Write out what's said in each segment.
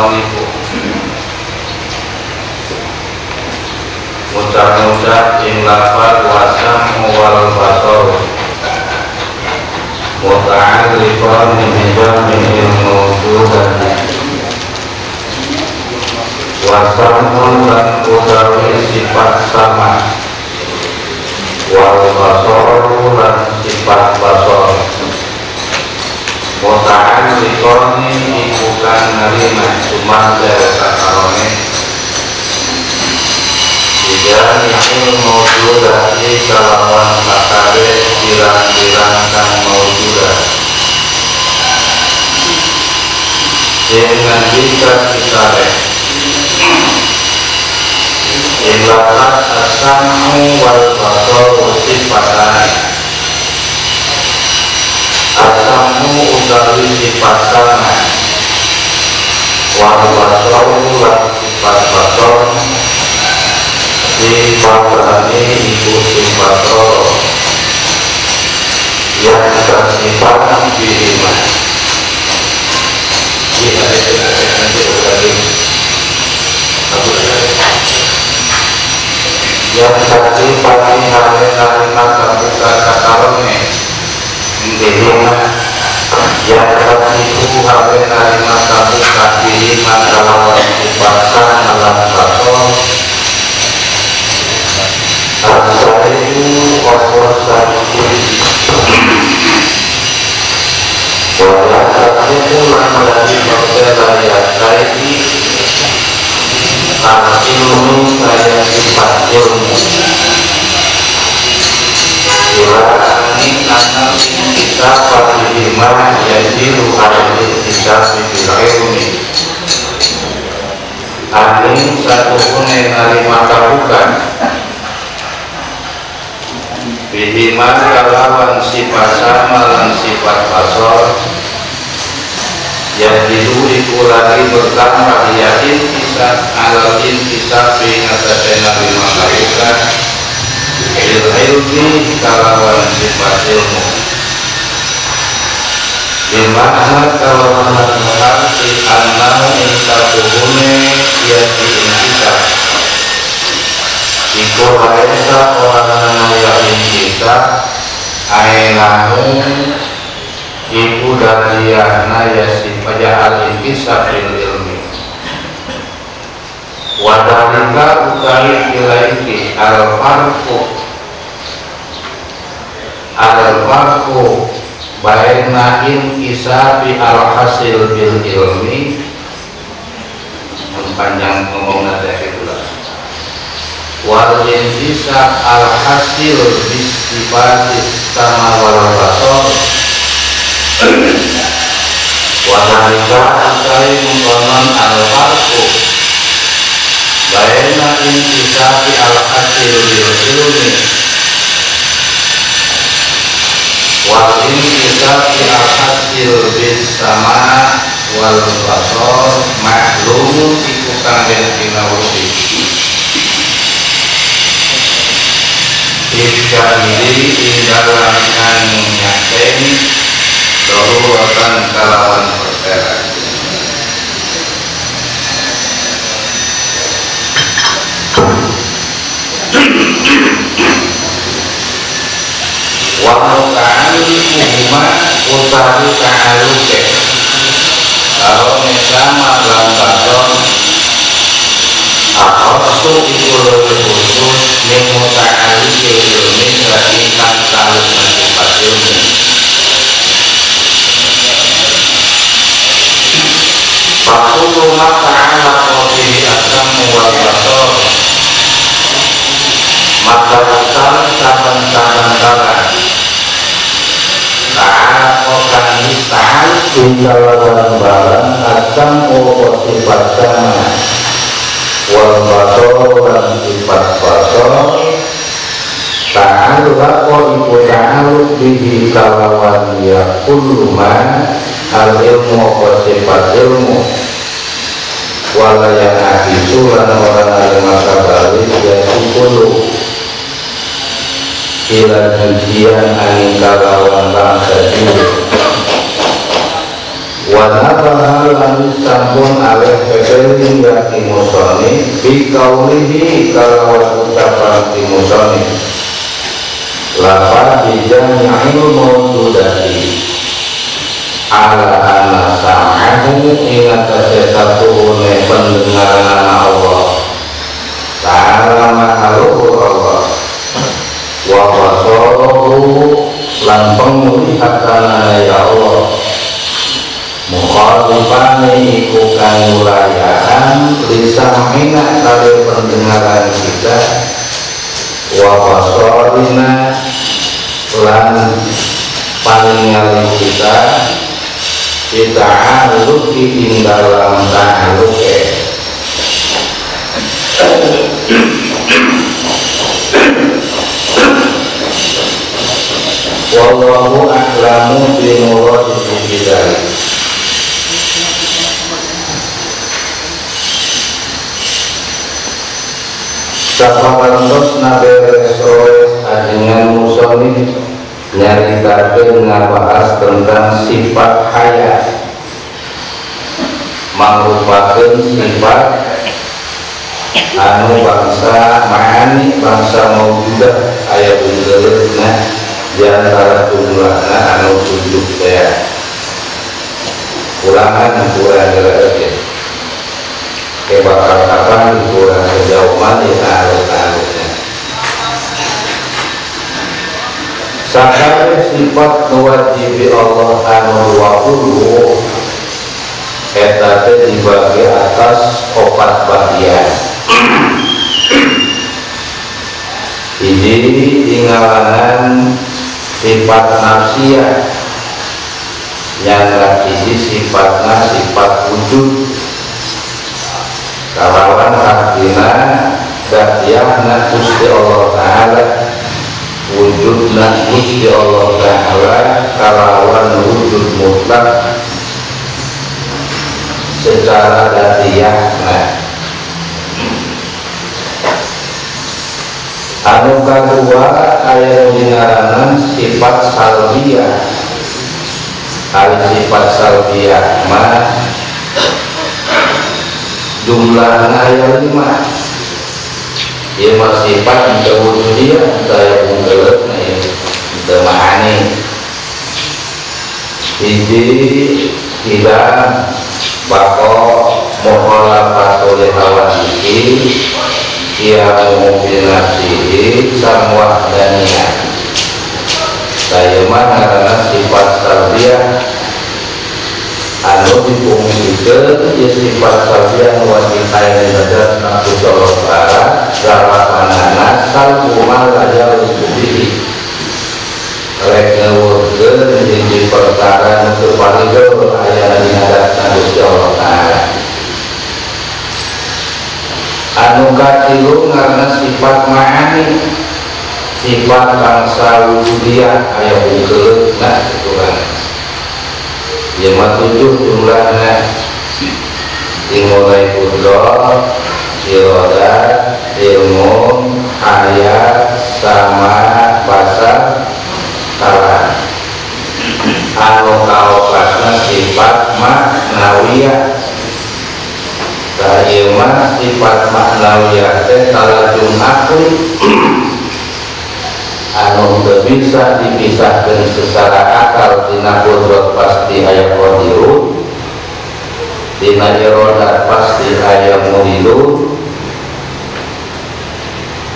niku mudah-mudah ing lafal wasam wal basar muta'alliqan min mawjudan wasamun lan utawi sifat sama wal basar lan sifat basar muta'alliqan iku kang narima sumandel sakarone dan ini mawjudati kalawan makare pirang-pirang kang mawjudah dengan bisa kisare ilakat asamu wal basar sifatan asamu utawi sifat sama wal basar lan sifat basar sifatane ibu sifat roh yang bersifat firman yang bersifat kalimat terbuka katalone firman yang bersifat kalimat terbuka firman kalawan sifatan alam basar Al-Sarimu Al-Sarimu Wajahatimu Al-Sarimu Al-Sarimu Al-Ilmu Saya sifat ilmu Ilani Anam Kita Fatihimah Yajiru Al-Ilmu Kita Ilmi Aning satu kuning Narimah bukan bihima kalawan sifat sama dan sifat basar yang iku lagi bertambah ya intisab alal intisab bingatasena lima lakukan ilmi kalawan sifat ilmu dimana kalawan mengerti annau insatuhune yaitu intisab iku laisa orang yang kita ainahu iku dariyana yasifah al-intisab ilmi wadalika utai ilaiki al-farku baina intisabi al-hasil bil ilmi panjang ngomongnya dari itulah wal intisab al-hasil bisifatis sama wal basar wadalika utai mengkonon al-farku baina intisabi al-hasil bil ilmi wal intisabi al-hasil bis sama wal basar maklum iku kang den kinawusi jika diri dalam kang nyaten daruratan kalawan perkara wa ta'aluhuma utawi ta'aluke kalau sama dalam baton akhosu iku lebih khusus min muta'aluke ilmi berarti kan taluk sifat ilmi fakulu mata'ala qawbihi asamu wal basar maka saban-saban kala ta'ala kokan nista'al injalawan barang asam o sifat sama wal basar dan sifat basar ta'ala ko iku ta'ala bihi kalawan ya kulluman al ilmu o sifat ilmu wala yang hadisu lan orang yang masa balik ya kulu ila ujian angin kalawan bangsa diri Wanabahal lalu sampun alih pepeling gaki musoni bikaulihi kalawan ucapan timusoni lapa dijami'il mawjudati ala anna sam'ahu ingat sesatuhune pendengaran Allah ta'ala ma'aluhu Allah wa basarahu lan penglihatan ya Allah mukhalifane iku kang mulayahan lisamina kali pendengaran kita wa basarina lan paningali kita ta'aluki ing dalam ta'aluke wallahu a'lamu bi muradihi bidzalik. Saparantos naberesoes ajengan musoni nyaritakeun ngabahas tentang sifat haya mangrupakeun sifat anu bangsa ma'ani bangsa mawjudah aya bundeulna di antara jumlahna anu 7 teh ulangan kurang geus ke bakal kapan kurang kejauhan di taruh-taruhnya sakare sifat kewajibi Allah anu 20 eta teh dibagi atas 4 bagian. Hiji tinggalan sifat nafsiyah yang hiji sifatna sifat wujud kalawan artina datiyahna Gusti Allah Ta'ala wujudna Gusti Allah Ta'ala kalawan wujud mutlak secara datiyahna. Anu kedua aya dinaranan sifat salbiyah. Ari sifat salbiyah mah jumlahna aya 5. Ieu mah sifat wujudiyah saya bungkeulna ieu teu ma'ani. Hiji hilang bako mukhalafatul hawadisi ia mungkinasihi samwah daniyah. Saya mah karena sifat salbiyah anu dipungkikeun ieu sifat salbiyah wajib aya dadas nafsu Allah garapanana salkumal rajal subhi rek ngeuweukeun hiji perkara nu teu paligel aya dina dadas Gusti Allah Ta'ala. Anu katilu ngaranna sifat ma'ani sifat bangsa wujudiyah aya bungkeulna kitu kan. Ieu mah 7 jumlahna dimulai kudroh, irodah, ilmu, hayat, sama, basar, kalam. Anu kaopatna sifat maknawiyah. Ieu mah sifat maknawiyah teh talajum akli anu teu bisa dipisahkeun secara akal tina qudrat pasti aya qadirun tina iradah pasti aya muridun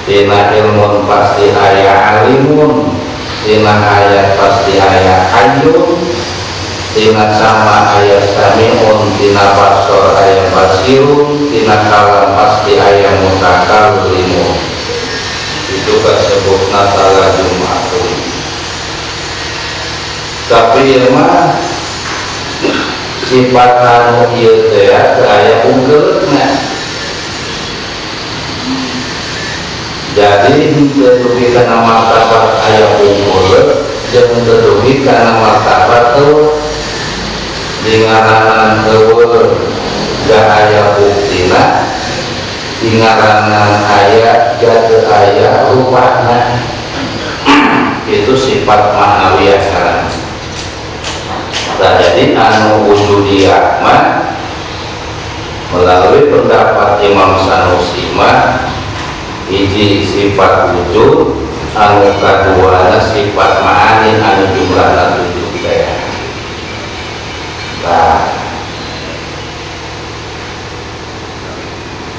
tina ilmun pasti aya alimun tina ayat pasti aya hayyun tina sama aya sami'un tina basor aya basirun tina kalam pasti aya mutakallimun. Itu kasebutna talajum akli. Tapi mah sifat anu ieu teh aya ungkeulna. Jadi dugi kana martabat aya ungkeul jeung dugi kana martabat eueuh. Dingaranan eueuh gak aya buktina, dingaranan aya gak aya rupana. Itu sifat ma'nawiyah sekarang. Nah, jadi anu wujudiyah mah melalui pendapat Imam Sanusi mah hiji sifat wujud, anu kaduana sifat ma'ani anu jumlahna 7 teh. Nah,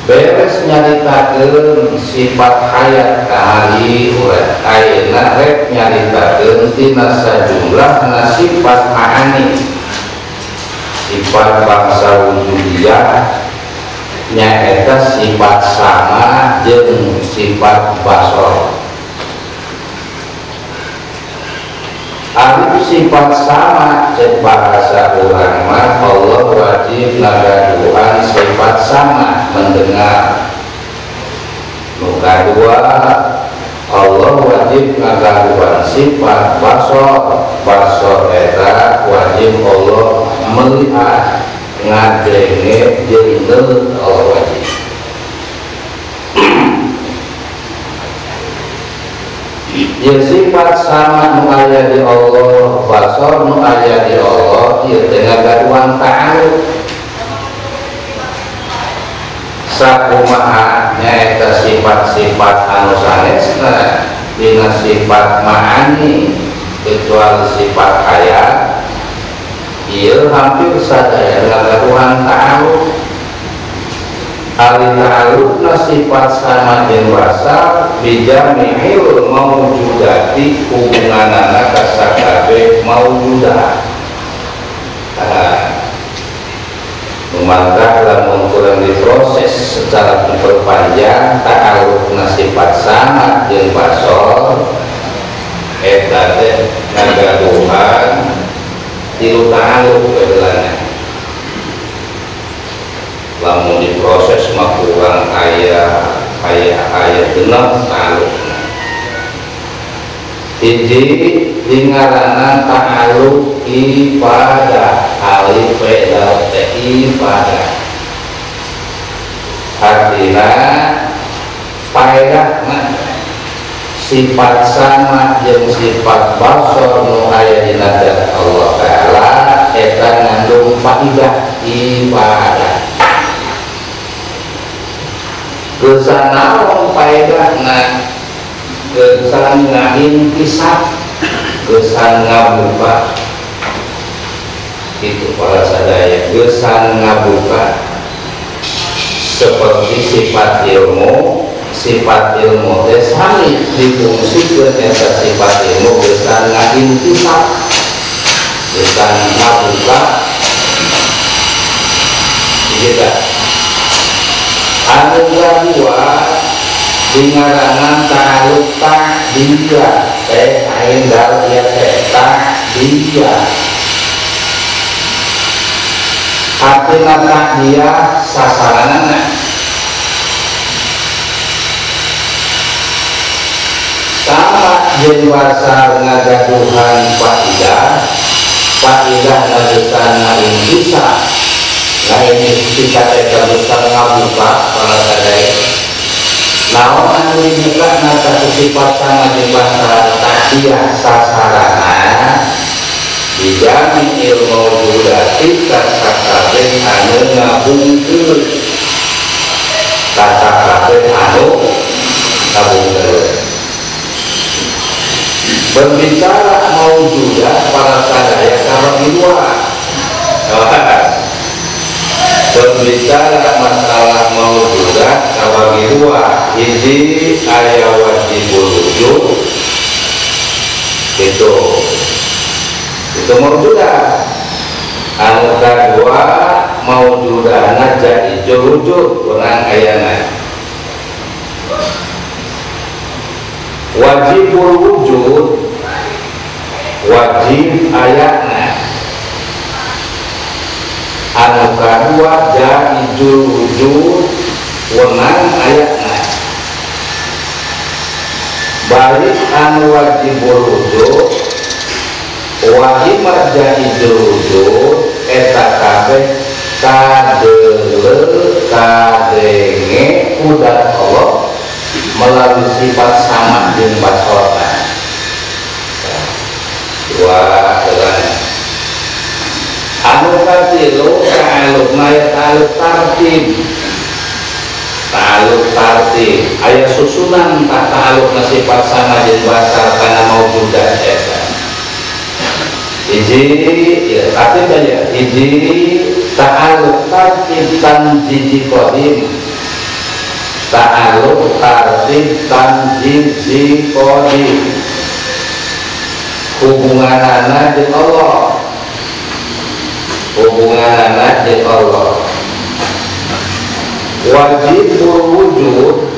beres nyaritakeun sifat hayat kahari urang ayeuna rek nyaritakeun tina sajumlahna sifat ma'ani. Sifat bangsa wujudiyah nyaeta sifat sama jeung sifat basor. Ari sifat sama cek bahasa urang mah Allah wajib ngagaduhan sifat sama mendengar. Nu kadua Allah wajib ngagaduhan sifat basor. Basor eta wajib Allah melihat ngadenge jeung Allah wajib. Ya sifat sama nu aya di Allah, basor nu aya di Allah ieu teh ngagaduhan ta'alluq. Sakumaha nyaeta sifat-sifat anu sanesna dina sifat ma'ani kecuali sifat hayat ieu hampir sadaya ngagaduhan ta'alluq. Ari ta'alluqna sifat sama jeung basar bijami'il maujudati hubunganana ka sakabeh maujudah. Maka lamun kurang diproses secara diperpanjang ta'alluqna sifat sama jeung basar eta teh ngagaduhan tilu ta'alluq kedelana. Lamun diproses mah kurang aya genep ta'alluqna. Hiji dingarana ta'alluq ibadah, alif dal teh ibadah. Artina faedahna sifat sama jeung sifat basor nu aya dina zat Allah taala eta ngandung faedah ibadah. Gesan naon faedahna? Gesan ngaintisab, gesan ngabuka. Itu para sadaya, gesan ngabuka. Seperti sifat ilmu teh sami difungsikeun eta sifat ilmu gesan ngaintisab, gesan ngabuka. Gitu. Anu kadua dingaranan ta'alluq ta'diyah teh ain dal ieu teh ta'diyah. Artina ta'diyah sasaranana sama jeung basar ngagaduhan faedah ngagesan ngaintisab. Nah ini sifat eta besar ngabuka para sadaya. Naon anu dibuka nata sifat sama jeung bahasa ta'diyah sasarana dijami ilmu budati ka sakabeh anu ngabungkeun. Ka sakabeh anu ngabungkeun. Berbicara maujudah para sadaya kabagi dua. Berbicara masalah maujudah kabagi dua, hiji aya wajibul wujud itu maujudah. Anu kadua maujudahna jaizul wujud urang ayana. Wajibul wujud wajib ayatna. Anu kadua jaizul wujud wenang ayatna. Balik anu wajibul wujud wajib jaizul wujud eta kabeh kadenge udah Allah melalui sifat sama jeung basorna. Dua anu katilu ta'aluk maya ta'aluk tartib aya susunan tak ta'aluk sifat sama jeung basar kana maujudat eta hiji ya tartib aja hiji ta'aluk tartib tanjiji qadim ta'aluk tartib tanjiji qadim hubunganana jeung Allah wajib berwujud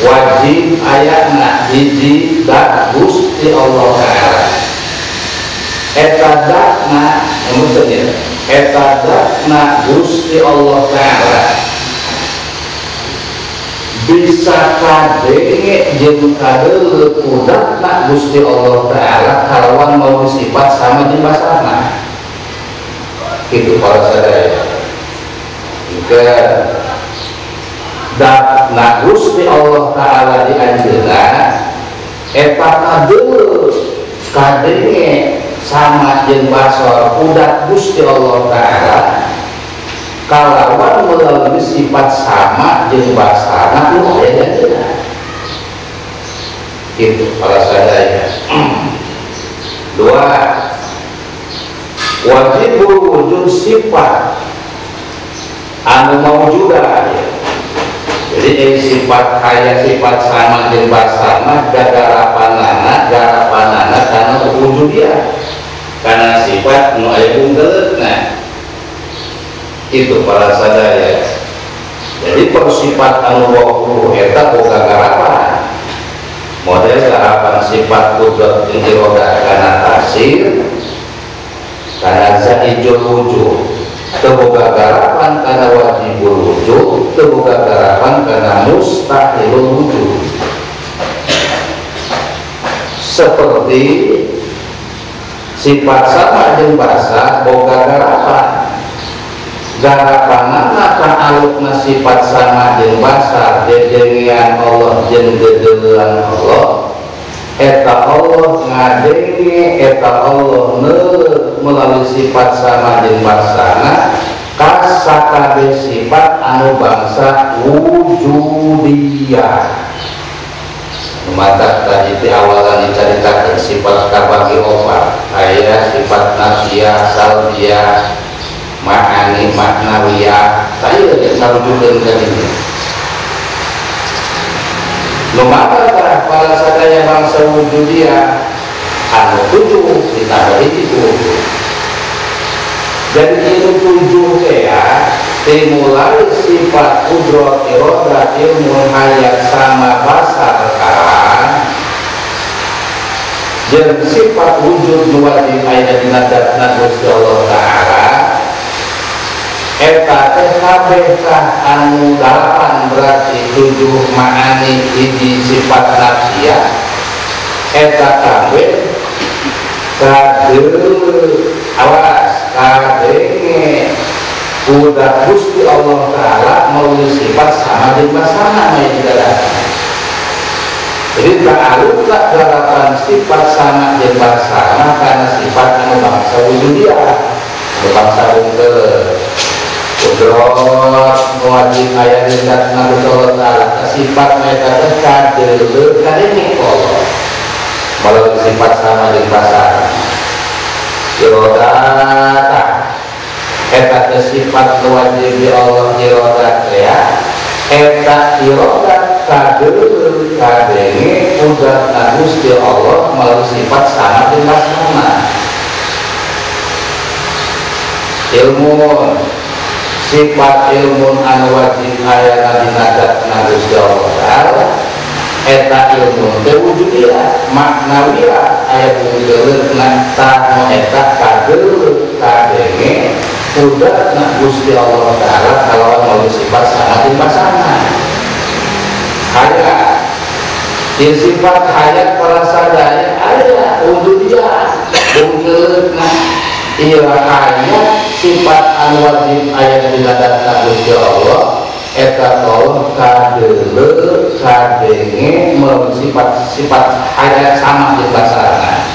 wajib ayatna hiji dat Gusti Allah Ta'ala eta datna maksudnya eta datna Gusti Allah Ta'ala bisa kadenge jeung kadeuleuh kudatna Gusti Allah Ta'ala kalawan mau sifat sama jeung basarna gitu para sadaya jika datna Gusti Allah Ta'ala dianjeunna eta kadeuleuh kadenge sama jeung basar kudat Gusti Allah Ta'ala kalawan melalui sifat sama jeung basarna nu aya janjeunna gitu para sadaya. Dua, wajib wujud sifat anu mawjudah ya. Jadi sifat kaya sifat sama jeung basarna garapanana kana wujudnya karena sifat nu aya bungkeleutna itu para sadaya. Jadi persifat anu wahyu eta boga garapan model garapan sifat kudrat jeung irodah kana tasir kana zaijul wujud teu boga garapan kana wajibul wujud teu boga garapan kana mustahilul wujud seperti sifat sama jeung basa boga garapanana ta'alukna sifat sama jeung basar dedengian Allah jeung dedeleuan Allah eta Allah ngadenge eta Allah melalui sifat sama jeung basarna ka sakabeh sifat anu bangsa wujudiyah. Mata tadi di awalan diceritakan sifat kabagi opat aya sifat nafsiyah salbiyah ma'ani maknawiyah saya yang sarujukeun ka dieu lumayan para sadaya bangsa wujudiyah anu tujuh ditambah itu jadi itu tujuh ya dimulai sifat kudrat irodah ilmu hayat sama basar kan jeung sifat wujud nu wajib aya dina zatna Gusti Allah Ta'ala eta teh kabeh anu dalapan berarti tujuh ma'ani hiji sifat nafsiyah eta kabeh awas kadenge udah Gusti Allah Ta'ala melalui sifat sama jeung basarna maya didadatna. Jadi ta'aluklah garapan sifat sama jeung basarna karena sifat anu bangsa wujudiyah anu bangsa bungkeuleut kudrat wajib aya di zatna Gusti Allah Ta'ala sifat mereka teh kadeuleuh kadenge Allah melalui sifat sama jeung basarna irodah eta teh sifat wajib di Allah irodah ya eta irodah kadeuleuh kadenge kudratna Gusti Allah melalui sifat sama jeung basarna ilmu sifat ilmu anu wajib aya dina zatna Gusti Allah Ta'ala eta ilmu teh wujudiyah maknawiyah aya bungkeuleutna tah eta kadeuleuh kadenge kudratna Gusti Allah Ta'ala kalawan melalui sifat sama jeung basarna hayat ieu sifat hayat para sadaya aya wujudiyah bungkeuleutna ieu hayat sifat anu wajib aya dina zatna Gusti Allah eta Allah kadeuleuh kadenge melalui sifat hayat sama jeung basarna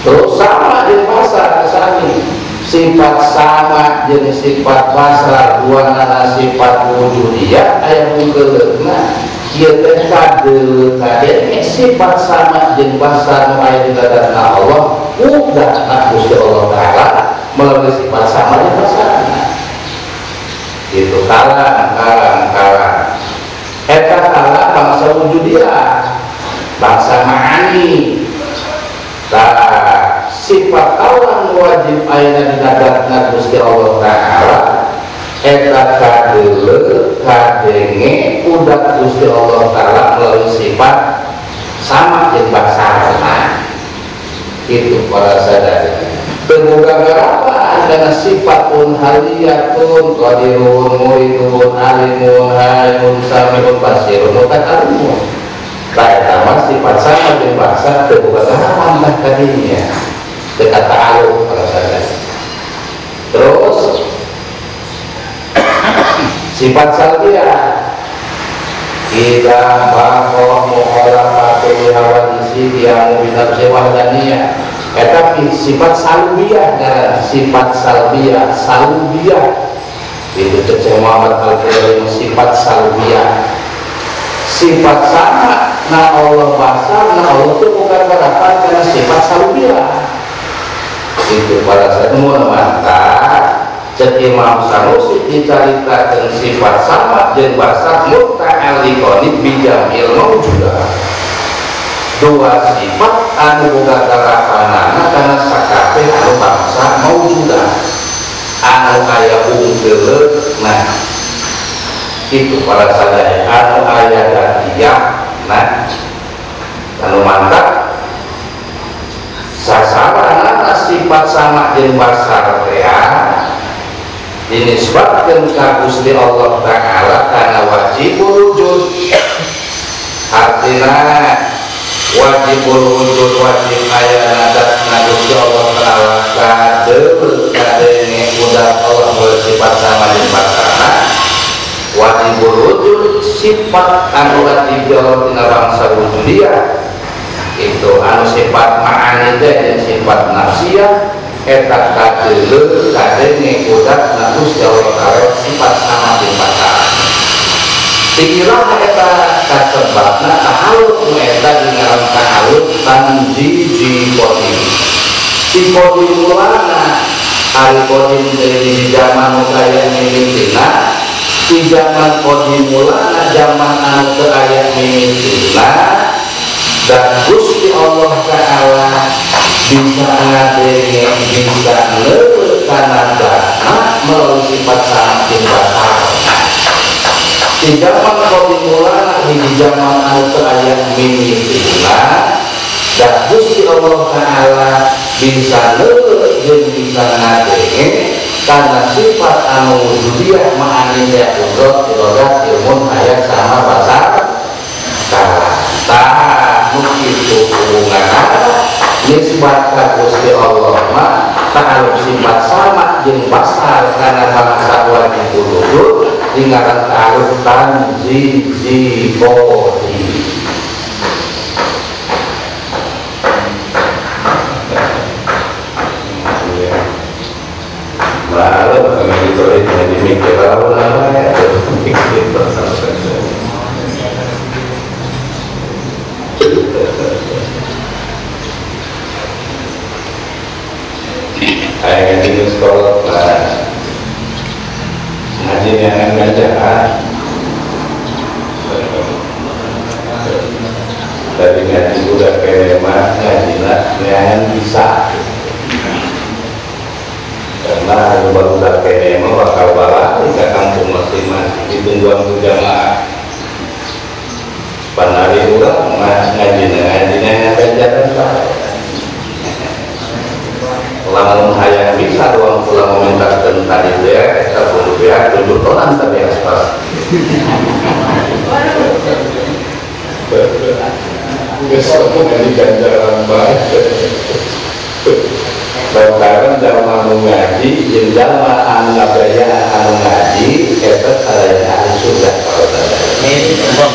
terus sama jeung basar sami sifat sama jeung sifat pasrah duana sifat wujudiyah aya mungkeulna ieu teh kadeuh sifat sama jeung pasrah nu aya di dadatna Allah udahna Gusti Allah taala melalui sifat sama jeung pasrahna itu kalang eta kalang bangsa wujudiyah bangsa ma'ani sifat Allah wajib aya di dadatna Gusti Allah taala eta kadeuleut kadenge udah Gusti Allah taala melalui sifat sama jeung basarna itu para sadari terbuka garapan karena sifatun haliyatun qadirun muridun alimun halimun samiun basirun mutaqallimun baik sifat sama jeung basar terbuka garapan lah kadinya dekat ta'aluk para sadari terus sifat salbiyah kita bahwa mukhalafatu hawadisi yang binafsi wahdaniyah tapi sifat salbiyah sifat salbiyah itu Syekh Muhammad Al-Ghazali sifat salbiyah sifat sama na Allah basar na Allah itu bukan berdapat karena sifat salbiyah itu pada saat mantap cek Imam Sanusi dicaritakan sifat sama dan basar muta'alliqani bijamil mawjudah dua sifat anu boga garapanana karena sakabeh anu bangsa mawjudah anu aya unggeuleut nah itu para sadaya anu aya datiyah nah anu mantap sasaranana sifat sama jeung basar rea dinisbatkeun ka Gusti Allah taala kana wajibul wujud artina wajibul wujud wajib aya nadatna Gusti Allah taala kadenge udah Allah bersifat sama jeung basarna wajibul wujud sifat anu wajib tina bangsa wujudiyah itu anu sifat ma'ani teh sifat nafsiyah eta kadeuleut kadenge udatna Gusti Allah taala sifat sama jeung basarna pikiran eta kasebabna tahaluk eta dengan tahaluk tanjiji kodim si kodim mulana hari kodim dari zaman kaya mimitina si zaman kodim mulana zaman anu teu aya mimitina dan Gusti Allah taala bisa ngadenge bisa leuweut kana dana melalui sifat sama jeung basarna di zaman kodim mulana di zaman anu teu aya mimitina dan Gusti Allah taala bisa leuweut jeung bisa ngadenge karena sifat anu wujudiyah ma'ani ya udrat irodat ilmun ayat sama basar kata itu hubungan nisbat ka Gusti Allah mah ta'aluk sifat sama jeung basar karena bangsa wajib wujud tinggalan ta'aluk tanjiji kodi lalu kami ditulis jadi mikir lalu namanya ayat ini sekolah ngaji yang ngajaran dari ngaji udah kelemah ngaji yang bisa karena baru udah kelemah bakal balik ke kampung masing-masing ditungguan jamaah panari udah ngaji yang ngajaran lamun hayang bisa doang pulang meminta tentang dia kita pun dia 7 tonan tapi aspal besok pun jadi ganjaran baik bakaran jalma anu ngaji jeung jalma anu ngabaya anu ngaji eta sadaya ahli surga kalau sadaya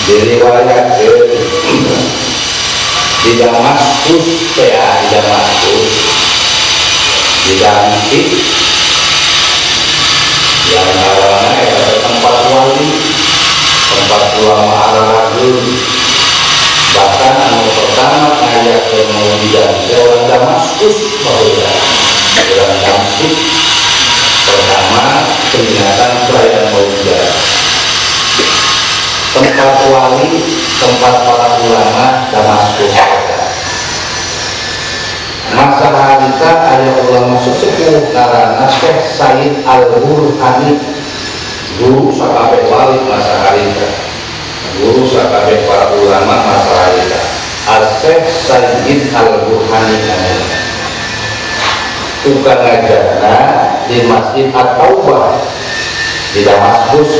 diriwayatkeun di Damaskus ya di Damaskus diganti yang namanya ada tempat wali, tempat ulama Arabun. Bahkan anu pertama ngajak ke Maulidan orang Damaskus, orang Damaskus pertama peringatan perayaan Maulidan. Tempat wali, tempat para ulama Damaskus. Masa harita ada ulama sesepuh karena Syekh Said Al-Burhani, guru sakabe wali masa harita, guru sakabe para ulama masa harita. Syekh Said Al-Burhani tukang ngajarna di Masjid At-Taubah di Damaskus.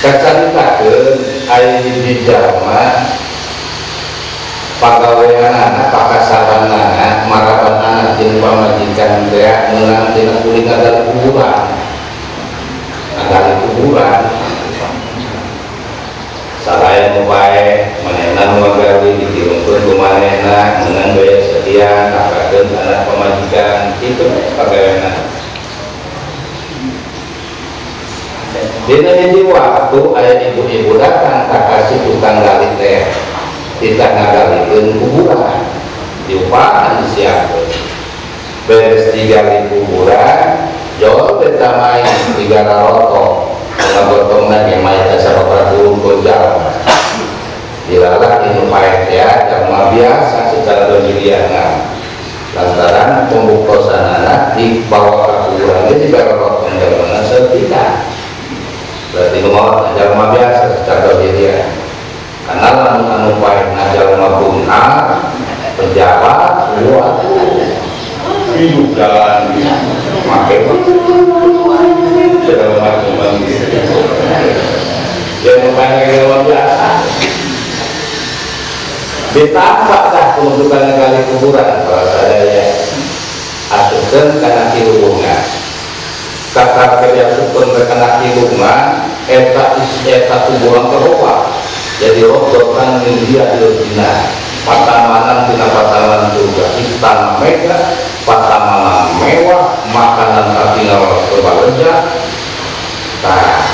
Kacaritakeun aya di jalma pagawean anak pakasaran anak marapan anak jeung pamajikan teh meunang tina kuring ada kuburan, ada kuburan saraya nu bae manehna nu ngagawe dikirimkeun ku manehna meunang gaya setia kakakeun anak pamajikan kitu pagawean. Dina hiji waktu aya ibu-ibu datang ka kasih tukang gali teh, kita ngagalikeun kuburan, diupahan disiapkeun. Beres digali kuburan, jauh beta main tiga raroto, ngagotongna ge main kasarobra gulung jalma. Dilalah inu paet ya, jalma biasa secara domiliana. Lantaran pembuktosanana dibawa ka kuburan ge dibarorotkeun jalmana setika. Berarti nomor jalma biasa secara dia karena anu paeh jalma benar pejabat kuat hidup jalan make segala macam yang paeh jalma biasa ditambah dah penunjukan kali kuburan para sadaya asukeun kana kilungan kata kerja supun berkena hilungan eta kuburan kerupa jadi robotan dia iltina patamanan tina patamanan juga istana mega patamanan mewah makanan katingal berbalanja. Nah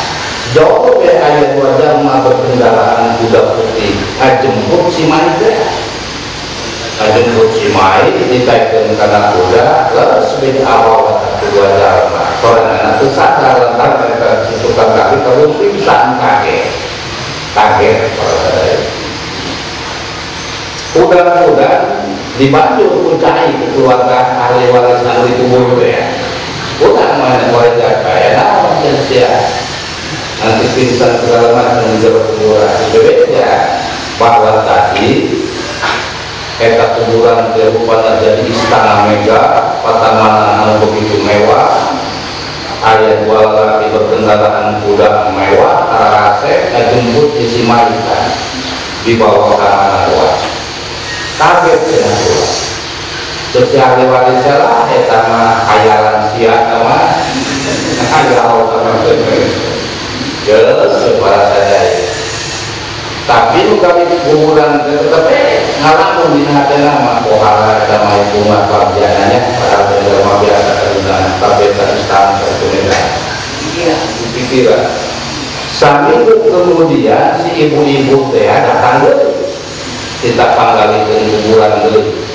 jauh be aya dua jalma berkendaraan kuda putih ngajemput si maida ngajemput si mai ditaikeun kana kuda leres beda awal kedua jalma orang anak itu sadar lantaran mereka tukang kaki terus pingsan kaget mudah-mudahan dibantu kucai keluarga ahli waris ahli kubur ya udah mana warga kaya naon sia nanti pingsan segala macam di kuburan berbeda bahwa tadi eta kuburan terupana jadi istana mega patamanan anu begitu mewah aya dua laki berkendaraan kuda mewah arase ngajemput isi majikan dibawa ke mana kaget dengan kula sosial waris lah eta mah hayalan sia mah hayal sama jelas para sadaya tapi nu kami kuburan tetep ngalamun dina hatena mah pohala eta mah ibu mah pabiananya para jalma biasa kedudukan tapi tak istana kedudukan iya pikiran saminggu kemudian si ibu-ibu teh datang deui kita panggalikeun kuburan deui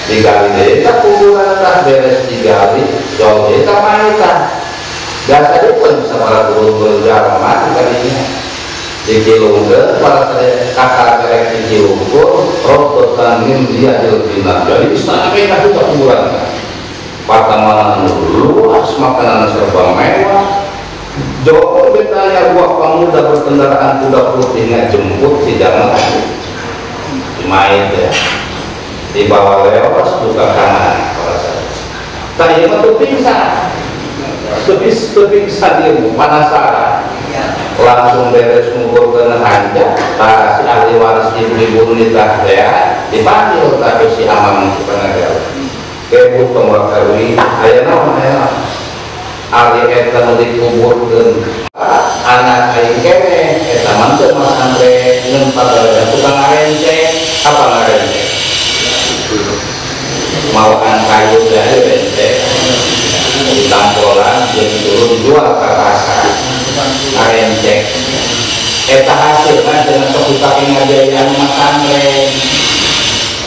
digali deui tah kuburan tah beres digali jauh deui tah maita biasa dipun sabaraha guru jalma kadinya dikilungkeun para kakak kerek dikilungkeun robotan dia dilbina jadi istana mereka juga kuburan patamanan luas makanan serba mewah jauh betanya buah pemuda berkendaraan kuda putih ngajemput si jalma di main ya dibawa lewas buka kanan tadi mah tuh pingsan dia penasaran langsung beres ngukur ke hanja si ahli waris ibu-ibu nitah ya dipanggil tapi si amang pengagal kebut pemakawi aya naon ahli eta nu dikuburkeun anak aing kene eta mah teu mas andre ngeun pagawean tukang arence apa ngarence maukan kayu dari benteng di tampolan yang turun jual ke pasar arencek eta hasilnya dengan sebuta pengajian masangren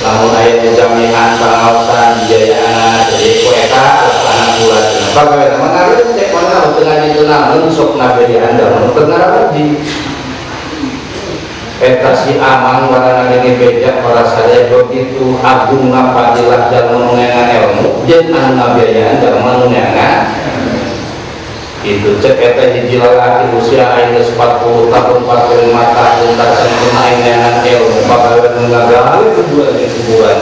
namun ayat jaminan pengawasan biayana jadi kueta anak bulan bagaimana mengalir cek mana tengah itu namun sok nabi anda tengah lagi eta si amang warna ini beda para sadaya begitu agung napadilah dan mengenang ilmu dan anu nabiayaan dan mengenang itu cek eta hiji lalaki usia ayeuna 40 tahun 45 tahun tak sempurna mengenang ilmu bakalan mengagali kedua di kuburan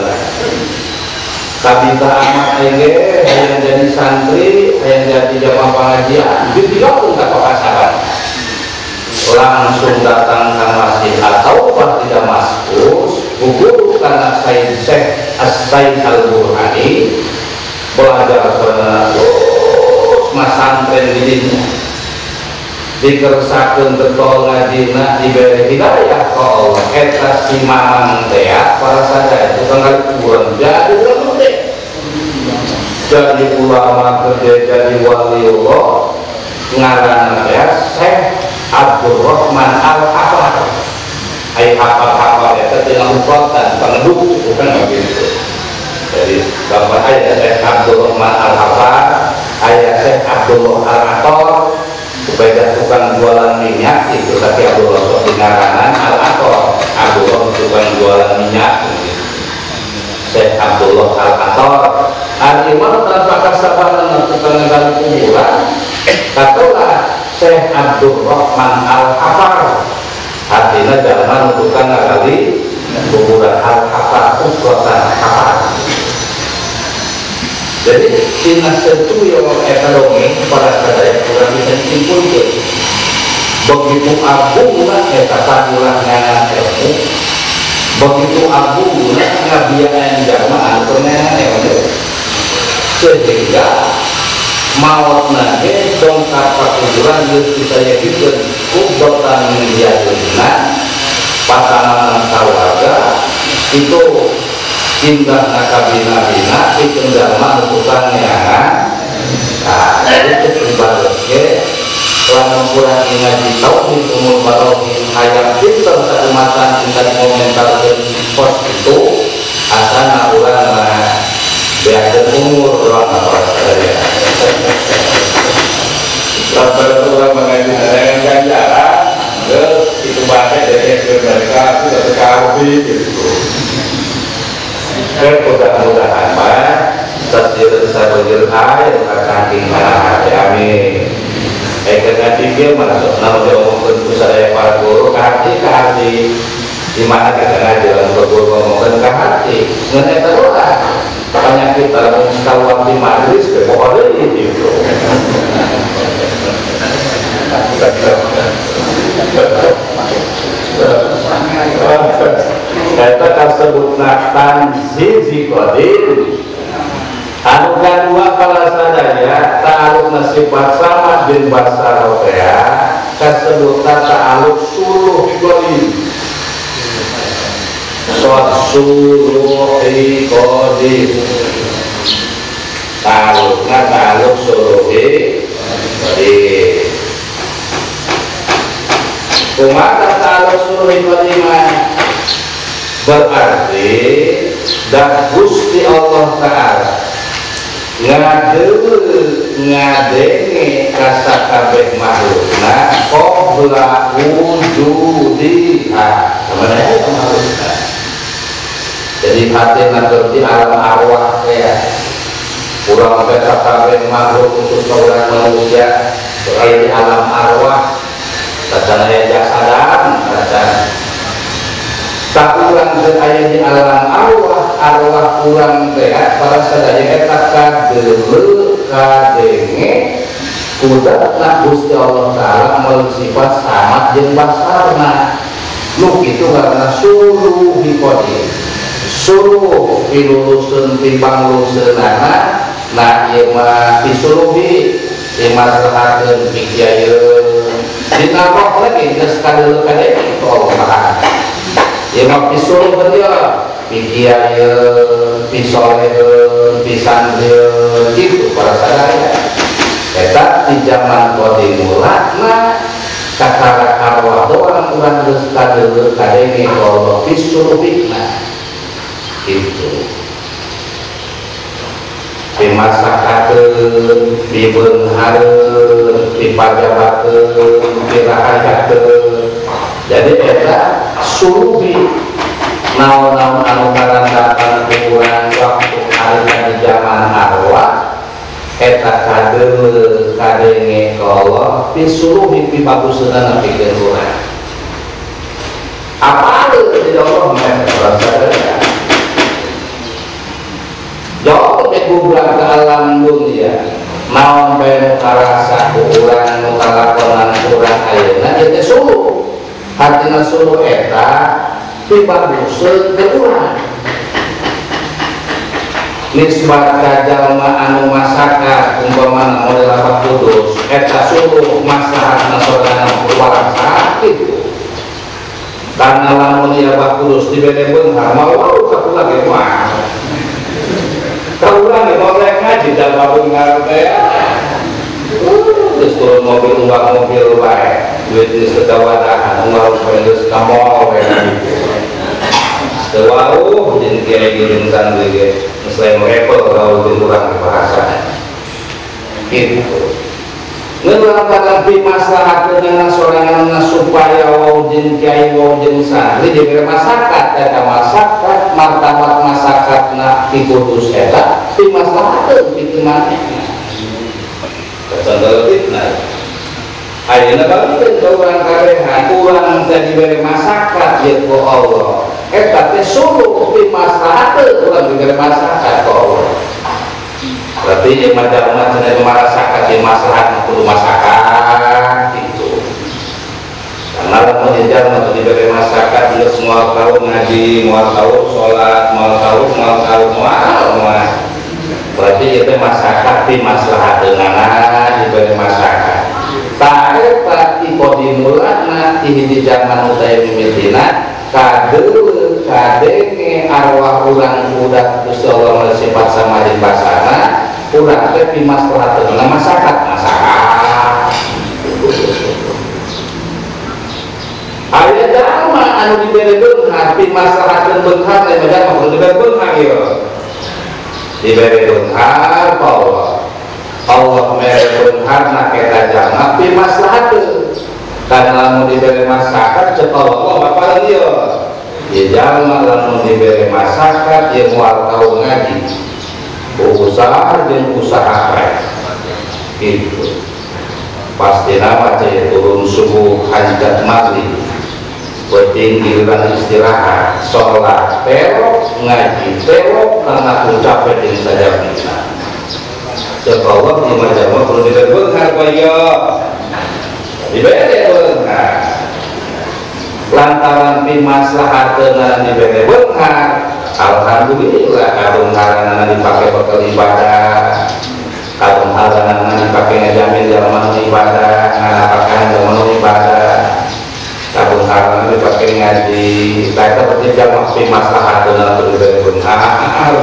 kabita amat enge yang jadi santri yang jadi jamaah pengajian dibilang tak pasaran langsung datang ke masjid atau di Damaskus gugur karena Said Syekh As-Said Al-Burhani belajar terus masantren dirinya dikersakeun getol ngajina diberi hidayah ke Allah eta si mamang teh para sadaya tukang kali kuburan jadi ulama gede jadi ulama gede jadi waliullah ngaranna teh Syekh Abdul Rahman Al-Hafar ayat hafal-hafal itu dengan ukuran pengenduk bukan begitu jadi bapak ayat Syekh Abdul Rahman Al-Hafar ayat Syekh Abdul Al-Ator supaya tukang jualan minyak itu tapi Abdul Rahman Dinaranan Al-Ator Abdul Rahman tukang jualan minyak Syekh Abdullah Al-Ator al-imam tanpa kasabaran tukang ngegali kuburan katolah Syekh Abdul Rahman Al-Hafar artinya zaman tukang ngegali kuburan Al-Hafar ukuran Hafar jadi tina setu yang ekonomi pada sadaya kurang bisa disimpulkan begitu agunglah eta padulah ilmu begitu agunglah ngabiayaan jamaah pengenaan ilmu sehingga maut nage dongkap kuburan geus saya bikin kubatan menjadikan pasangan keluarga itu indah nakabina-bina itu jalma nutukannya nah itu ibaratnya selama kurang ngaji tauhid umur barohid hayat pinter keumatan tingkat komentar dan pos itu asana ulama biasa umur ruang apa saja sampai orang mengaji dengan ganjaran itu bahasa dari mereka sudah sekali gitu mudah-mudahan mah tasdir sabujil air saking hati amin dengan pikir masuk nama diomongkan pusat para guru ke hati di mana kita ngaji dalam guru ngomongkan ke hati ngenek terus penyakit dalam sekawang di majlis ke pokoknya itu kita tersebut naktan zizi kodim anu kedua kalau sadaya ta'aluk nasifat sama bin basarokea tersebut ta'aluk suluh kodim suluh kodim ta'aluk suluh kodim kumata ta'aluk suluh kodim berarti dan Gusti Allah Ta'ala ngadenge kasa kabeh makhlukna qabla wujudiha sebenarnya makhlukna jadi hati nanti alam arwah ya kurang kasa kabeh makhluk untuk seorang manusia berada di alam arwah tacana jasadan tacana tak ulang ayat di alam arwah ulang tehat para sadaya eta kadeu kadenge kudat nak Gusti Allah Ta'ala melsifat sama jeung basarna nu kitu karena suruh hikodi suruh piluluseun timbang luseunana nah ieu mah disuruhi dimaslahakeun pikiayeun ditambah lagi geus kadeu kadenge Allah Ta'ala ya mak disuruh dia pikiayeun pisoleun pisandreun gitu para sadaya. Eta di zaman qadimulana kakara arwah doang urang geus kadeueur kadenge Allah pisurupikna gitu. Dimasakakeun, dibeunghareun, dipajabakeun, dirahajakeun. Jadi eta suruhi naon-naon anu karandakan kurang waktu harita di zaman arwah eta kadeueur kadenge ka Allah disuruhi pibaguseunna pikeun urang. Apa itu di Allah merasa jauh bergubrak ke alam dunia naon bae karasa ku urang nu kalakonan urang ayeuna ieu teh suruh hatina suruh eta pibaguseun ke urang nisbat ka jalma anu masakan umpamana model apa kudus eta suruh maslahatna sorangan urang sakit karena lamun ieu kudus dibere beunghar mau kapulang ge mah kaulah nih mau ngaji dalam beunghar teh terus turun mobil uang mobil wae duit geus kedawadahan uang geus ka mall we teu wau jeung kiai jeung santri ge geus lain repot kalau jeung urang bahasa gitu ngeulangkan pimaslahakeunna sorangan supaya wau jeung kiai wau jeung santri dibere masyarakat eta masyarakat martabat masyarakatna dikudus eta pimaslahakeun pikeun manehna contoh fitnah ayeuna bangkeun ka urang karehan urang teh dibere masyarakat jeung ku Allah eta teh suruh pimaslahakeun urang dibere masyarakat ku Allah. Berarti yang majalma cenah marasakan di maslahat kudu masakan gitu. Karena lamun jalma diberi masakan dia semua tahu ngaji, mau tahu sholat, mau tahu berarti itu masakan di maslahat denganna diberi masakan. Tak eta tipe dimulana di zaman utaya mimitina kadeueur kadenge arwah urang budak Gusti Allah sifat sama di basana urang teh pimaslahateunna masyarakat aya jalma anu dibere beunghar pimaslahateun beunghar lain jalma kudu dibere beunghar ieu dibere beunghar ka Allah mere beunghar eta jalma pimaslahateun karena lamun dibere masyarakat cek Allah apa ieu ieu jalma lamun dibere masyarakat ieu moal tau ngaji usaha dan usaha baik gitu pasti nama saya turun subuh hajat maghrib penting giliran istirahat sholat terok ngaji terok karena ucapnya dengan saja bisa Allah di majama perlu diberi beunghar kaya diberi beunghar lantaran pimaslahateunna diberi beunghar alhamdulillah kadung haranana dipakai bekal ibadah kadung haranana dipakai ngajamin dalam ibadah ngapakahan dalam ibadah kadung haranana dipakai ngaji lain seperti jamak pimaslahateunna diberi beunghar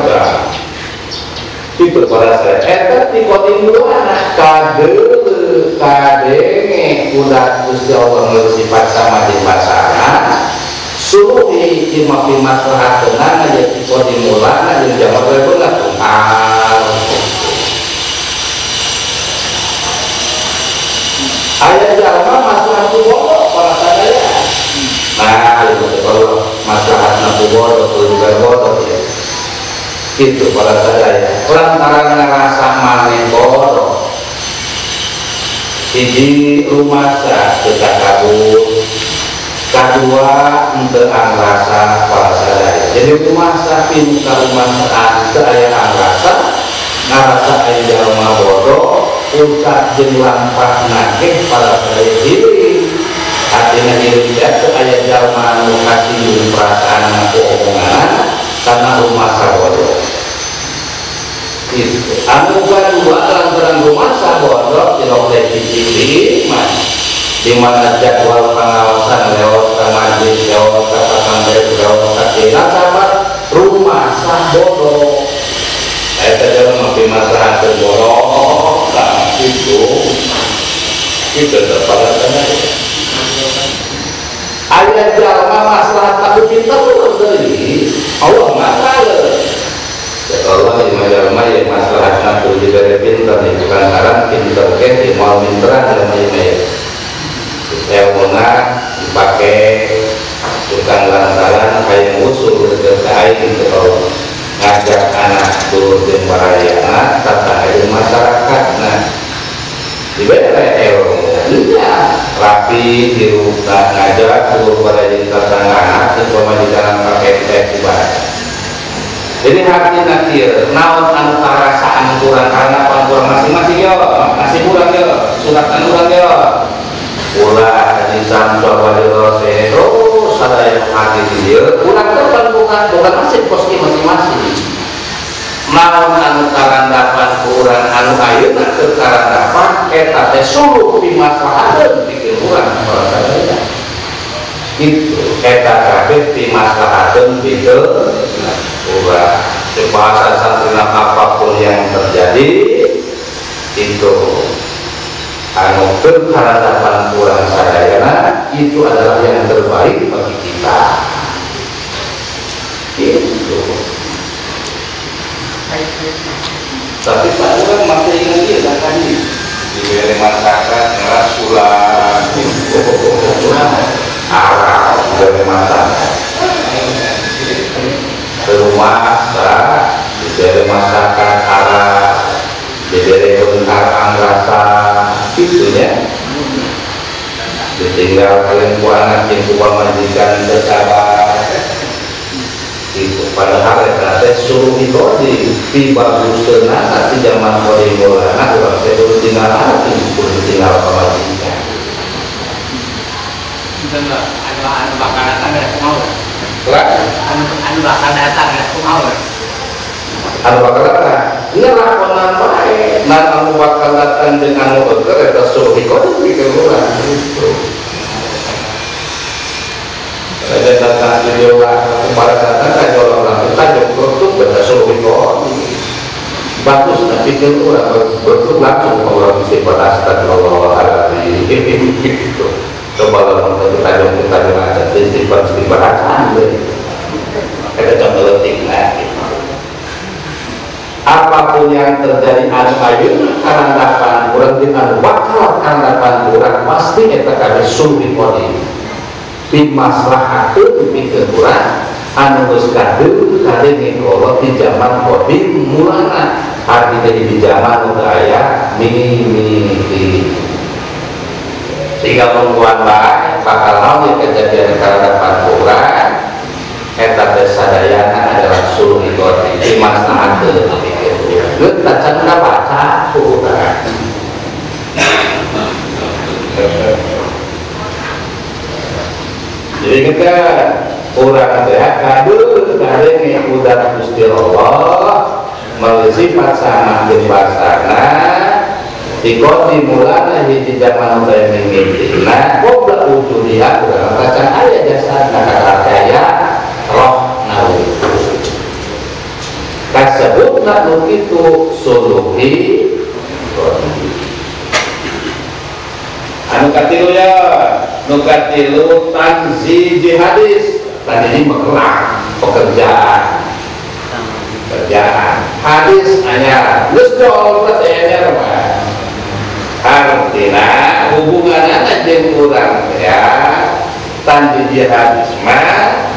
itu pada saya eta tipe timbulan kadeueur kadenge udah Gusti Allah sifat sama di pasana suruhi imam maslahateunna jadi tipe timbulan jeung jamak beunghar aya jalma maslahat bodoh para sadaya nah itu kalau maslahatna bodoh kudu bodoh ya itu para sadaya lantaran ngerasa maneh bodoh hiji rumasa kita kabur kedua untuk angrasa para sadaya jadi rumasa pinta rumasa saya angrasa ngerasa aya jalma bodoh ucap jeung lampah nagih para sadaya diri artinya diri dia aya jalma anu kasih perasaan aku omongan karena rumasa bodoh itu anu kedua lantaran rumasa bodoh tidak boleh dicicip di mana jadwal pengawasan lewat ke majlis lewat ke pesantren lewat ke dina sahabat rumasa bodoh masalah terborong itu kita dapat ayat jalma masalah takut kita dari Allah masalah Allah di jalma yang masalah takut diberi pintar di bukan haram pintar ke mau pintar dalam ilmunya dipakai tukang lantaran kayak usul berkait kalau ngajak anak turun di marayana tata ilmu masyarakat nah diberi ilmu iya rapi di rumah ngajak turun pada tata anak dan pemajikan pakai teks ibadah jadi hati nakir naon antara saan kurang karena kurang masing-masing yo masih kurang yo suratan kurang yo ulah hadisan soal rose terus ada yang hati dia ulah tepan bukan masih posisi masing-masing naon antara dapat kurang anu ayeuna ke karandapan eta teh suluh di maslahateun pikeun urang para gitu eta kabeh di maslahateun pikeun urang bahasa santrina apapun yang terjadi itu anu kekaradapan kurang sadayana itu adalah yang terbaik bagi kita itu tapi Pak orang masih ingat dia tak tadi diberi masyarakat rasulah arah diberi masyarakat rumah diberi masyarakat arah diberi bentar anggasa itunya ditinggal kalian anak yang kuat majikan bersabar itu padahal ya suruh ikodi tiba busena tapi zaman kode mulana orang saya baru tinggal lagi baru tinggal pemajikan itu enggak anu bakal datang ya aku mau anu bakal datang ya aku mau anu bakal datang iya lakonan baik nah anu bakal datang dengan motor eta suruh ikodi bikin murah itu ada datang di orang pada datang ada orang kita jemput baca suruh ikodi bagus tapi kan orang bertuk langsung orang bisa beraskan Allah alami gitu coba lah kita jemput aja simpan bacaan ada contoh letik lagi apapun yang terjadi anu ayeuna karandapan urang di anu bakal karandapan urang pasti eta kabeh suruh ikodi bimaslahateun pikeun urang anu geus kadeu kadenge kolot di zaman kodim mulana arti di zaman udah aya mimiti sehingga mengkuan baik bakal naon kejadian karandapan urang eta teh sadayana adalah suruh ikoti bimaslahateun pikeun urang geus tacan baca urang jadi kita orang sehat kadul kadang udah Gusti Allah melalui sifat sama jembasana ikut dimulana hiji zaman udah mengimpilah kobra ujuliah kurang bacaan ayat jasa nakal kaya roh nawi kasebut nak begitu suluhi anu katilu ya nukatilu tanzi jihadis tadi ini mengelang pekerjaan hadis hanya lusjol pertanyaannya apa artinya hubungannya aja kurang ya tanzi jihadis mah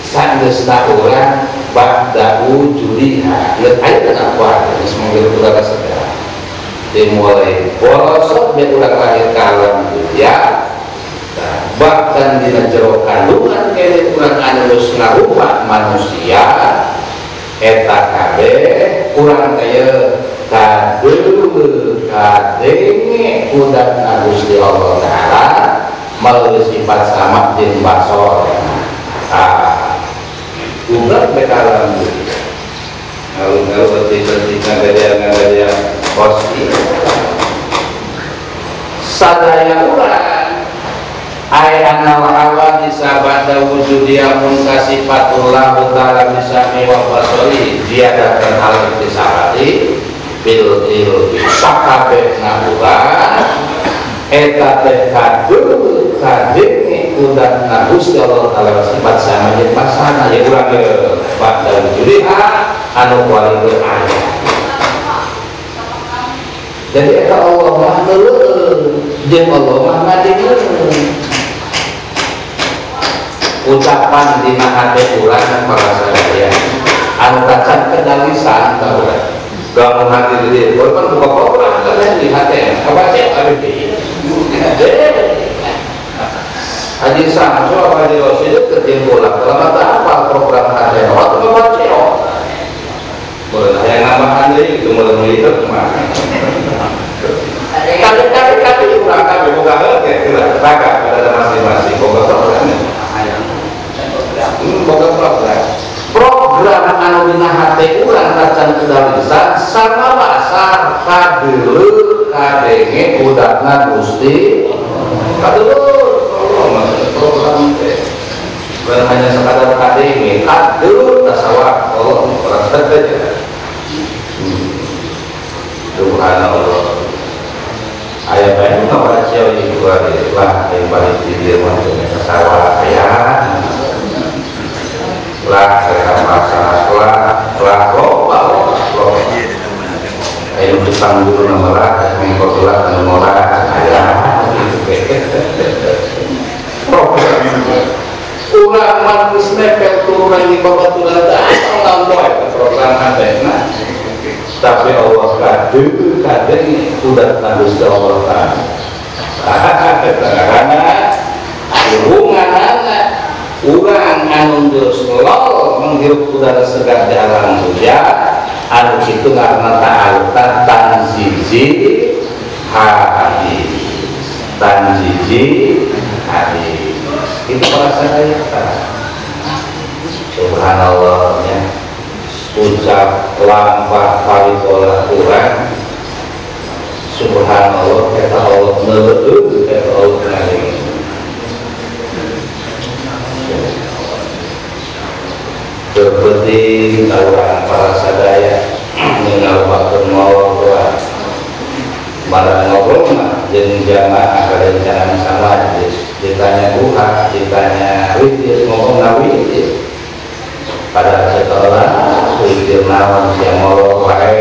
sandes orang ba'dahu juliha lihat aja kenapa semoga kita segera dimulai bolosok dia udah lahir ke alam dunia bahkan dina jero kandungan kene urang anu geus ngarupa manusia eta kabeh urang teh kadeu kadenge udah Gusti Allah taala melalui sifat sama jeung basor udah ke alam dunia kalau ketika dia pasti sadaya urang ayana hawa disabat pada wujud dia munkasifatullah ta'ala bisami wa basari dia datang hal intisabati bil ilmi sakabeh ngabulan eta teh kadul kadeng udah nagus Allah ta'ala sifat sama jeung pasana ya urang pada wujud anu paling beraya. Jadi eta Allah mah teuleung jeung Allah mah ngadengeun. Ucapan dina hati ulang para sadaya anu tacan kedalisan ka urang gamun hati di dieu kan buka program kan di hati apa cek abi haji sang so haji rosid ketimbulan dalam apa program hati waktu baca boleh yang nambahan deui itu mulai melihat mah kali urang kabeh boga heuh raga pada masing-masing boga program program anu dina hati urang tacan kedalisan sama basar kadeuleuk kadenge budatna Gusti kadeuleuk program teh bukan hanya sekadar kadenge kadeuleuk tasawuf Allah praktek subhanallah aya bae nu baca ieu lah yang balik di dieu mah tasawuf aya lah mereka masalah lah loba ayo pisang dulu nama lah mengkotolah dan murah ada ulah manis nepel turunan di bawah turunan datang lamboy program adena tapi Allah kadang udah tandus ke Allah karena hubungan anak urang anu geus lol menghirup udara segar di alam hujan anu kitu ngaranna ta'alta tanziji hadis tanziji hadis itu bahasa saya subhanallah ya ucap lampah parikola urang subhanallah kata Allah neuleuh kata Allah ngaling seperti orang para sadaya mengalahkan maulid barang ngobrol mah jeung jamaah kada jangan sama ditanya duha ditanya witir ngomong nawi pada setelah witir naon siang maulid wae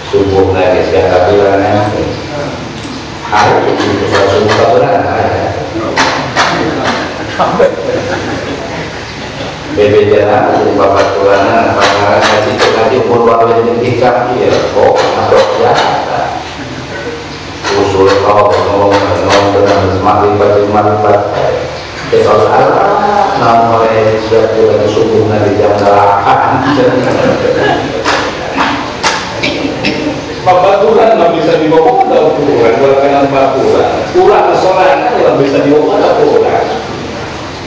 subuh lagi siang kabulan hari itu subuh kabulan bebe jalan di bapak tulanan pangaran haji haji umur walau yang hikam dia kok masuk jasa usul kau ngomong dengan semalibat kalau Allah non oleh suatu lagi subuh nanti jam 8 Babaturan nggak bisa dibawa pada ukuran, bukan baturan. Kurang soalnya nggak bisa dibawa pada ukuran.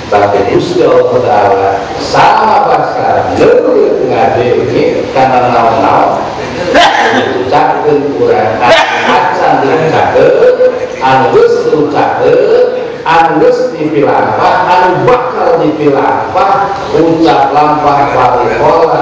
Tapi Gusti Allah Taala sama bahasa leuleuh ngade ini karena naon-naon diucapkeun kurang acan diucapkeun anu geus diucapkeun anu geus dipilapah anu bakal dipilapah ucap lampah parikola